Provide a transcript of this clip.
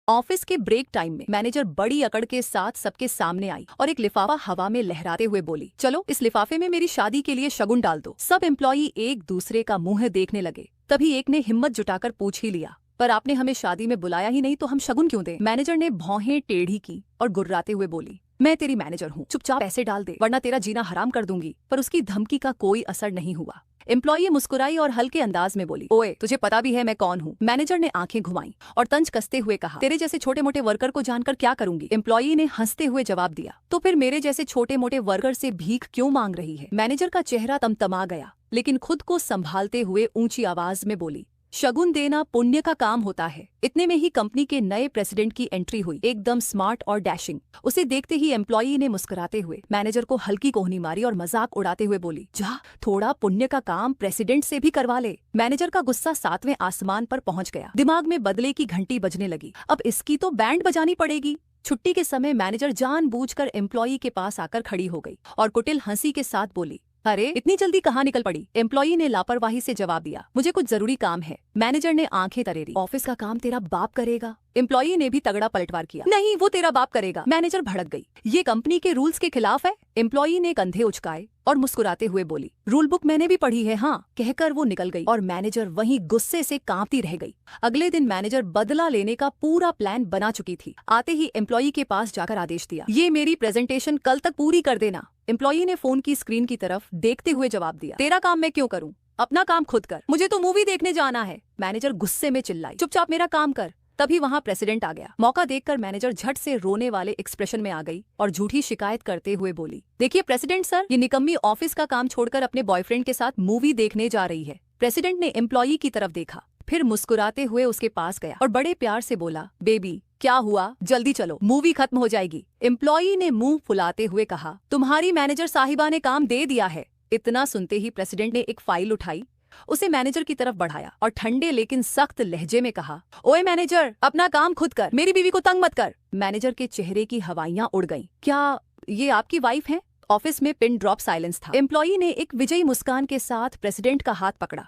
Office के break time में manager बड़ी अकड़ के साथ सबके सामने आई और एक लिफाफा हवा में लहराते हुए बोली, चलो इस लिफाफे में मेरी शादी के लिए शगुन डाल दो। सब एम्प्लॉई एक दूसरे का मुंह देखने लगे। तभी एक ने हिम्मत जुटाकर पूछ ही लिया, पर आपने हमें शादी में बुलाया ही नहीं तो हम शगुन क्यों दें? मैनेजर ने भौहें टेढ़ी की और गुर्राते हुए बोली, मैं तेरी मैनेजर हूँ, चुपचाप पैसे डाल दे वरना तेरा जीना हराम कर दूंगी। पर उसकी धमकी का कोई असर नहीं हुआ। एम्प्लॉई मुस्कुराई और हल्के अंदाज में बोली, ओए तुझे पता भी है मैं कौन हूँ? मैनेजर ने आंखें घुमाई और तंज कसते हुए कहा, तेरे जैसे छोटे मोटे वर्कर को जानकर क्या करूंगी? एम्प्लॉई ने हंसते हुए जवाब दिया, तो फिर मेरे जैसे छोटे मोटे वर्कर से भीख क्यों मांग रही है? मैनेजर का चेहरा तमतमा गया, लेकिन खुद को संभालते हुए ऊंची आवाज में बोली, शगुन देना पुण्य का काम होता है। इतने में ही कंपनी के नए प्रेसिडेंट की एंट्री हुई, एकदम स्मार्ट और डैशिंग। उसे देखते ही एम्प्लॉई ने मुस्कुराते हुए मैनेजर को हल्की कोहनी मारी और मजाक उड़ाते हुए बोली, जा थोड़ा पुण्य का काम प्रेसिडेंट से भी करवा ले। मैनेजर का गुस्सा 7वें आसमान पर पहुंच गया। दिमाग में बदले की घंटी बजने लगी, अब इसकी तो बैंड बजानी पड़ेगी। छुट्टी के समय मैनेजर जानबूझकर एम्प्लॉई के पास आकर खड़ी हो गई और कुटिल हंसी के साथ बोली, अरे इतनी जल्दी कहाँ निकल पड़ी? एम्प्लॉई ने लापरवाही से जवाब दिया, मुझे कुछ जरूरी काम है। मैनेजर ने आंखें तरेरी, ऑफिस का काम तेरा बाप करेगा? एम्प्लॉई ने भी तगड़ा पलटवार किया, नहीं वो तेरा बाप करेगा। मैनेजर भड़क गई, ये कंपनी के रूल्स के खिलाफ है। एम्प्लॉई ने कंधे उचकाए और मुस्कुराते हुए बोली, रूल बुक मैंने भी पढ़ी है। हाँ, कहकर वो निकल गई और मैनेजर वहीं गुस्से से कांपती रह गई। अगले दिन मैनेजर बदला लेने का पूरा प्लान बना चुकी थी। आते ही एम्प्लॉई के पास जाकर आदेश दिया, ये मेरी प्रेजेंटेशन कल तक पूरी कर देना। एम्प्लॉई ने फोन की स्क्रीन की तरफ देखते हुए जवाब दिया, तेरा काम मैं क्यों करूं? अपना काम खुद कर, मुझे तो मूवी देखने जाना है। मैनेजर गुस्से में चिल्लाई, चुपचाप मेरा काम कर। तभी वहां प्रेसिडेंट आ गया। मौका देखकर मैनेजर झट से रोने वाले एक्सप्रेशन में आ गई और झूठी शिकायत करते हुए बोली, देखिए प्रेसिडेंट सर, ये निकम्मी ऑफिस का काम छोड़कर अपने बॉयफ्रेंड के साथ मूवी देखने जा रही है। प्रेसिडेंट ने एम्प्लॉई की तरफ देखा, फिर मुस्कुराते हुए उसके पास गया और बड़े प्यार से बोला, बेबी क्या हुआ, जल्दी चलो मूवी खत्म हो जाएगी। एम्प्लॉई ने मुंह फुलाते हुए कहा, तुम्हारी मैनेजर साहिबा ने काम दे दिया है। इतना सुनते ही प्रेसिडेंट ने एक फाइल उठाई, उसे मैनेजर की तरफ बढ़ाया और ठंडे लेकिन सख्त लहजे में कहा, ओए मैनेजर अपना काम खुद कर, मेरी बीवी को तंग मत कर। मैनेजर के चेहरे की हवाइयां उड़ गईं। क्या ये आपकी वाइफ है? ऑफिस में पिन ड्रॉप साइलेंस था। एम्प्लॉई ने एक विजयी मुस्कान के साथ प्रेसिडेंट का हाथ पकड़ा